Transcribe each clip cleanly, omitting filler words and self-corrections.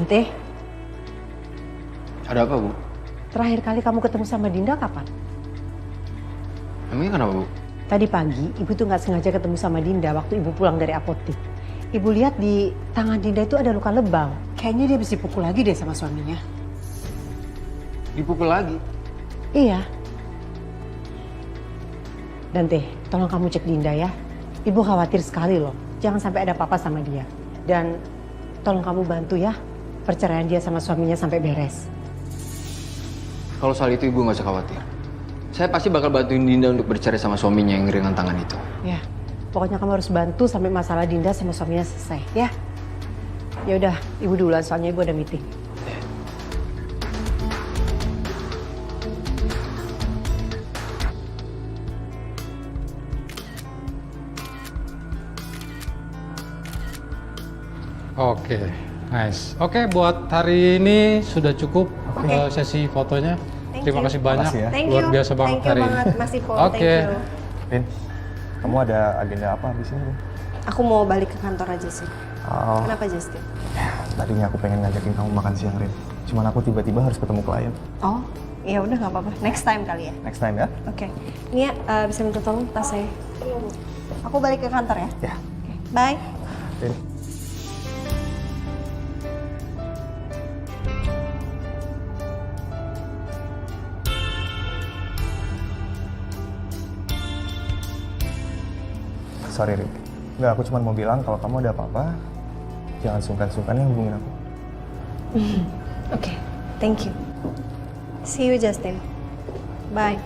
Tante, Ada apa, Bu? terakhir kali kamu ketemu sama Dinda kapan? Emangnya kenapa, Bu? Tadi pagi, Ibu tuh nggak sengaja ketemu sama Dinda waktu Ibu pulang dari apotik. Ibu lihat di tangan Dinda itu ada luka lebam. Kayaknya dia habis dipukul lagi deh sama suaminya. Dipukul lagi? Iya. Dante, tolong kamu cek Dinda ya. Ibu khawatir sekali loh. Jangan sampai ada apa-apa sama dia. Dan tolong kamu bantu ya perceraian dia sama suaminya sampai beres. Kalau soal itu Ibu nggak usah khawatir. Saya pasti bakal bantuin Dinda untuk bercerai sama suaminya yang ringan tangan itu. Ya, pokoknya kamu harus bantu sampai masalah Dinda sama suaminya selesai ya. Ya udah, Ibu duluan soalnya Ibu ada meeting. Oke, nice. Oke, buat hari ini sudah cukup sesi fotonya. Terima kasih banyak. Makasih ya. Luar biasa banget hari ini. Mas Ipul. Oke. Rin, kamu ada agenda apa habis ini, Rin? Aku mau balik ke kantor aja sih. Oh, Kenapa Justin? tadinya aku pengen ngajakin kamu makan siang, Rin. Cuman aku tiba-tiba harus ketemu klien. Oh, iya udah nggak apa-apa. Next time kali ya. Next time ya? Oke. Nia, bisa minta tolong tas saya? Aku balik ke kantor ya. Ya. Oke. Bye. Rin. Sorry, Rin. Nggak, aku cuma mau bilang kalau kamu ada apa-apa, jangan sungkan-sungkan ya hubungin aku. Oke. Thank you. See you Justin. Bye.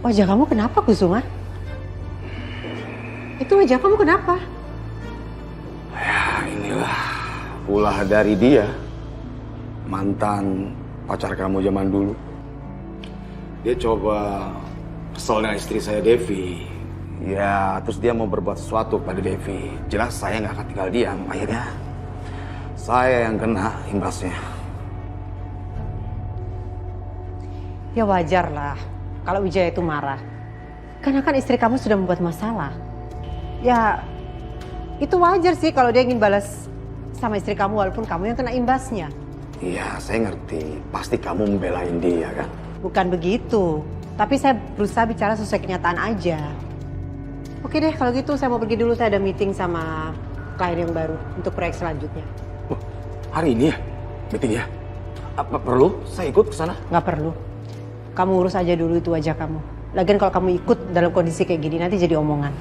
Wajah kamu kenapa, Kusuma? Itu wajah kamu kenapa? Ya inilah ulah dari dia, mantan pacar kamu zaman dulu. Dia coba kesel dengan istri saya Devi. Ya terus dia mau berbuat sesuatu pada Devi. Jelas saya nggak akan tinggal diam. Akhirnya saya yang kena imbasnya. Ya wajar lah kalau Wijaya itu marah. Karena kan istri kamu sudah membuat masalah. Ya itu wajar sih kalau dia ingin balas sama istri kamu walaupun kamu yang kena imbasnya. Iya saya ngerti. Pasti kamu membelain dia kan. Bukan begitu. Tapi saya berusaha bicara sesuai kenyataan aja. Oke deh kalau gitu saya mau pergi dulu. Saya ada meeting sama klien yang baru untuk proyek selanjutnya. Wah, hari ini ya meeting ya? Apa perlu saya ikut ke sana? Nggak perlu. Kamu urus aja dulu itu wajah kamu. Lagian kalau kamu ikut dalam kondisi kayak gini nanti jadi omongan.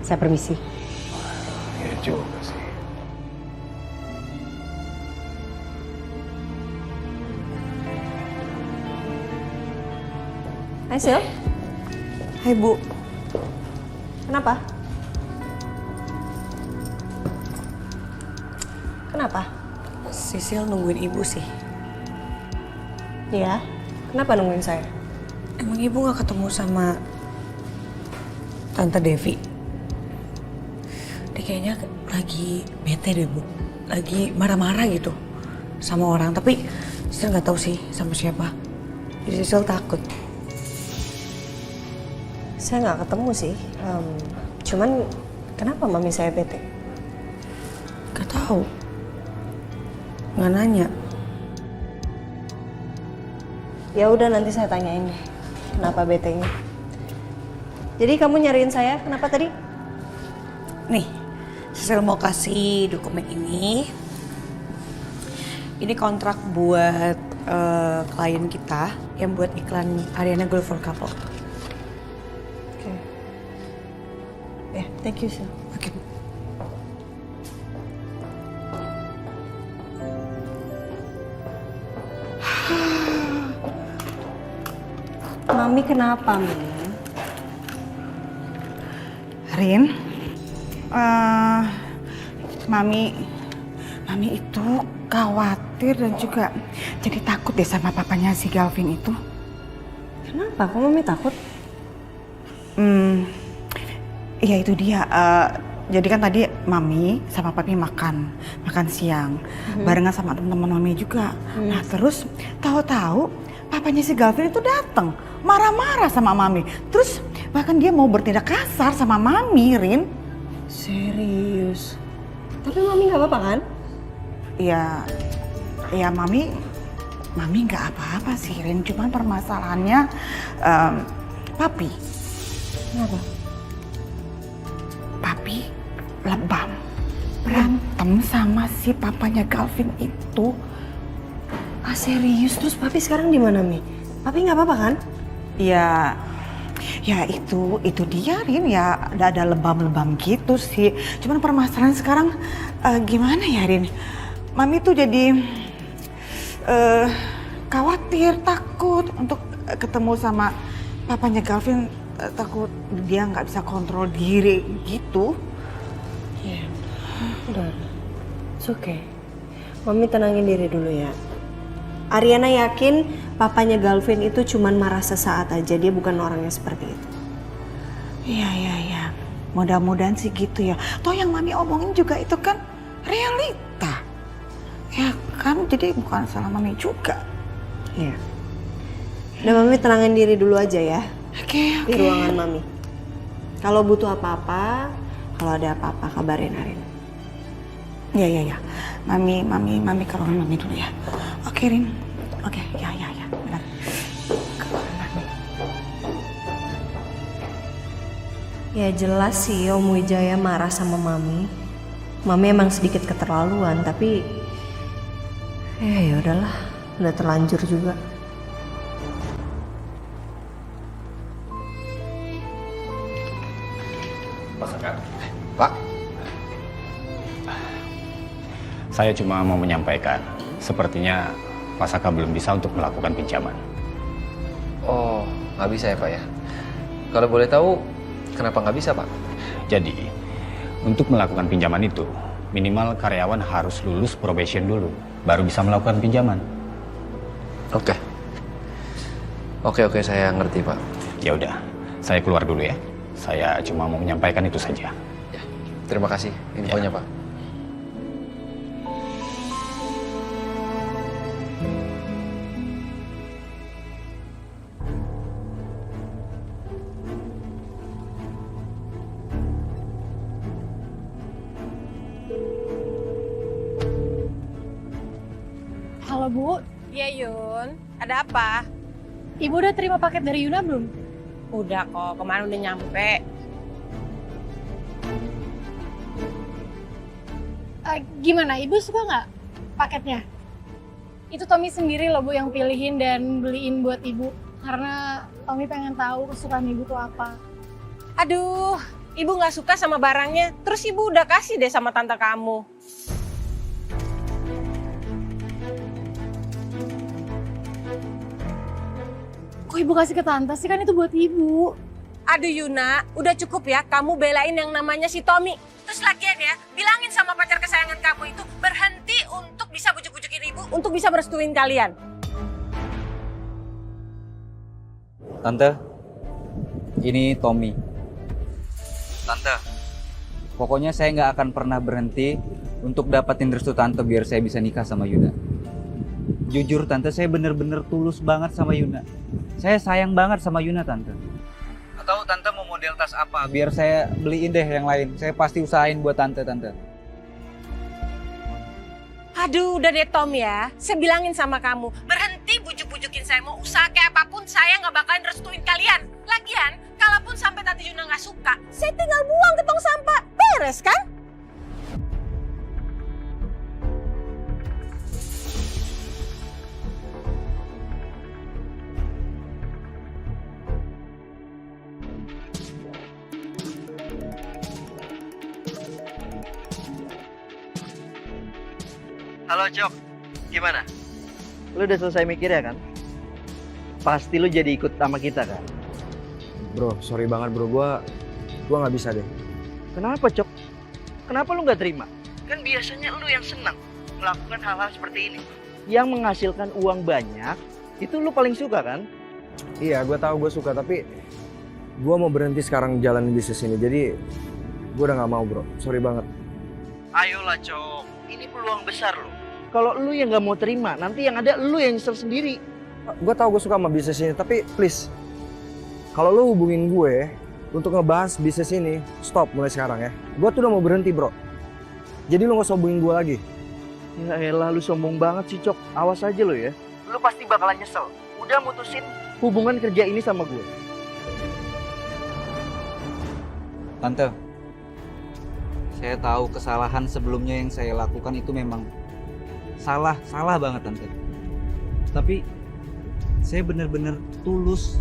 Saya permisi. Ya juga sih. Hai Sil. Hai Bu. Kenapa? Kenapa? Sisil nungguin ibu sih. Iya. Kenapa nungguin saya? Emang ibu gak ketemu sama Tante Devi? Dia kayaknya lagi bete deh Bu. Lagi marah-marah gitu sama orang. Tapi Sisil gak tahu sih sama siapa. Jadi Sisil takut. Saya nggak ketemu sih. Cuman kenapa mami saya bete? Gak tahu. Nggak nanya. Ya udah nanti saya tanyain deh. Kenapa betenya? Jadi kamu nyariin saya kenapa tadi? Nih, Sisil mau kasih dokumen ini. Ini kontrak buat klien kita yang buat iklan Ariana Gold for Couple. Oke. Ya, thank you Sil. Oke. Mami kenapa, Mi? Rin, Mami itu khawatir dan juga jadi takut deh sama papanya si Galvin itu. Kenapa? Kok Mami takut? Iya itu dia. Jadi kan tadi Mami sama Papi makan siang barengan sama teman-teman Mami juga. Nah terus tahu-tahu papanya si Galvin itu datang marah-marah sama Mami. Terus bahkan dia mau bertindak kasar sama Mami, Rin. Serius? Tapi Mami nggak apa-apa kan? Ya Mami nggak apa-apa sih, Rin. Cuman permasalahannya Papi. Kenapa? Papi lebam berantem sama si papanya Galvin itu. Ah serius? Terus Papi sekarang di mana, Mi? Papi nggak apa-apa kan? Ya itu dia, Rin. Ya ada lebam-lebam gitu sih. Cuman permasalahan sekarang gimana ya, Rin? Mami tuh jadi khawatir, takut untuk ketemu sama papanya Galvin. Takut dia nggak bisa kontrol diri gitu. Iya, udah. It's okay. Mami tenangin diri dulu ya. Ariana yakin papanya Galvin itu cuman marah sesaat aja. Dia bukan orangnya seperti itu. Iya. Mudah-mudahan sih gitu ya. Toh yang Mami omongin juga itu kan realita. Ya kan, jadi bukan salah Mami juga. Iya. Udah Mami tenangin diri dulu aja ya. Oke. Di ruangan Mami. Kalau butuh apa-apa, kalau ada apa-apa kabarin Arin. Ya. Mami ke ruangan Mami dulu ya. Oke, Rin. Oke, ya. Benar. Ke ruangan Mami. Ya jelas sih Om Wijaya marah sama Mami. Mami emang sedikit keterlaluan, tapi ya udahlah, udah terlanjur juga. Pak, Saya cuma mau menyampaikan, sepertinya Pak Saka belum bisa untuk melakukan pinjaman. Oh, nggak bisa ya Pak ya? Kalau boleh tahu, kenapa nggak bisa Pak? Jadi, untuk melakukan pinjaman itu, minimal karyawan harus lulus probation dulu, baru bisa melakukan pinjaman. Oke, saya ngerti Pak. Ya udah, saya keluar dulu ya. Saya cuma mau menyampaikan itu saja. Ya, terima kasih infonya Pak. Halo Bu. Iya Yun, ada apa? Ibu udah terima paket dari Yuna belum? Udah kok, kemarin udah nyampe. Gimana, Ibu suka nggak paketnya? Itu Tommy sendiri loh Bu yang pilihin dan beliin buat Ibu. Karena Tommy pengen tahu kesukaan Ibu tuh apa. Aduh, Ibu nggak suka sama barangnya, terus Ibu udah kasih deh sama tante kamu. Kok Ibu kasih ke tante sih, kan itu buat Ibu. Aduh Yuna, udah cukup ya kamu belain yang namanya si Tommy. Terus lagian ya, bilangin sama pacar kesayangan kamu itu berhenti untuk bisa bujuk-bujukin Ibu untuk bisa merestuin kalian. Tante, ini Tommy. Tante, pokoknya saya nggak akan pernah berhenti untuk dapatin restu Tante biar saya bisa nikah sama Yuna. Jujur Tante, saya bener-bener tulus banget sama Yuna. Saya sayang banget sama Yuna Tante. Atau Tante mau model tas apa? Biar saya beliin deh yang lain. Saya pasti usahain buat Tante. Aduh udah deh Tom ya, saya bilangin sama kamu, berhenti bujuk-bujukin saya, mau usaha kayak apapun saya nggak bakalan restuin kalian. Lagian, kalaupun sampai Tante Yuna nggak suka, saya tinggal buang ke tong sampah, beres kan? Halo Cok, gimana? Lu udah selesai mikir ya kan? Pasti lu jadi ikut sama kita kan? Bro, sorry banget bro, gua nggak bisa deh. Kenapa Cok? Kenapa lu nggak terima? Kan biasanya lu yang senang melakukan hal-hal seperti ini. Yang menghasilkan uang banyak, itu lu paling suka kan? Iya, gue tahu gue suka, tapi gue mau berhenti sekarang jalanin bisnis ini. Jadi Gue udah gak mau bro, sorry banget. Ayolah Cok, ini peluang besar loh. Kalau lu yang gak mau terima, nanti yang ada lu yang nyesel sendiri. Gue tau gue suka sama bisnis ini, tapi please, kalau lu hubungin gue untuk ngebahas bisnis ini, stop mulai sekarang ya. Gue tuh udah mau berhenti bro. Jadi lu gak usah hubungin gue lagi. Ya elah, lu sombong banget sih Cok. Awas aja lo ya. Lu pasti bakalan nyesel. Udah mutusin hubungan kerja ini sama gue. Tante, saya tahu kesalahan sebelumnya yang saya lakukan itu memang salah banget Tante. Tapi saya benar-benar tulus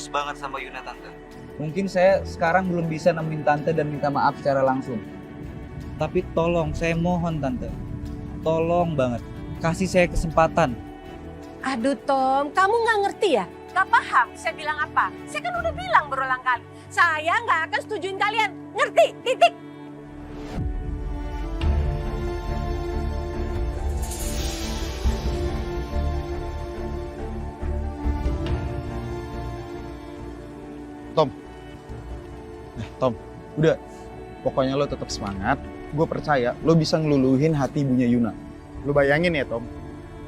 banget sama Yuna Tante. Mungkin saya sekarang belum bisa nemuin Tante dan minta maaf secara langsung. Tapi tolong, saya mohon Tante, tolong banget, kasih saya kesempatan. Aduh Tom, kamu nggak ngerti ya? Gak paham saya bilang apa? Saya kan udah bilang berulang kali. Saya nggak akan setujuin kalian. Ngerti? Titik. Tom, udah. Pokoknya lo tetap semangat. Gue percaya lo bisa ngeluluhin hati ibunya Yuna. Lo bayangin ya Tom,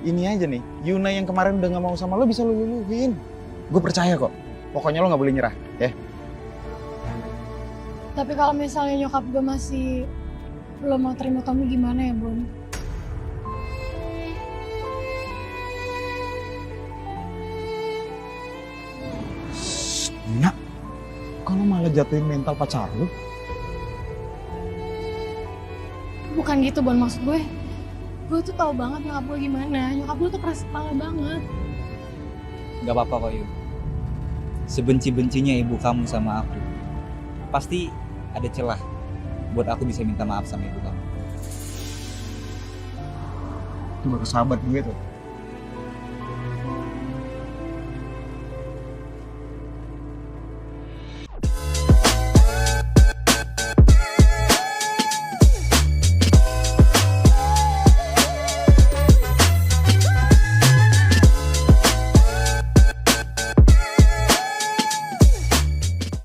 ini aja nih, Yuna yang kemarin udah gak mau sama lo bisa lo luluhin. Gue percaya kok. Pokoknya lo gak boleh nyerah, ya. Tapi kalau misalnya nyokap gue masih belum mau terima Tommy gimana ya, Bon? Nak, kalau malah jatuhin mental pacar lo. Bukan gitu, Bon, maksud gue. Gue tuh tahu banget nyokap gue gimana. Nyokap gue tuh keras kepala banget. Gak apa-apa kok Yun. Sebenci-bencinya ibu kamu sama aku, pasti ada celah buat aku bisa minta maaf sama ibu kamu. Itu baru sahabat gue tuh.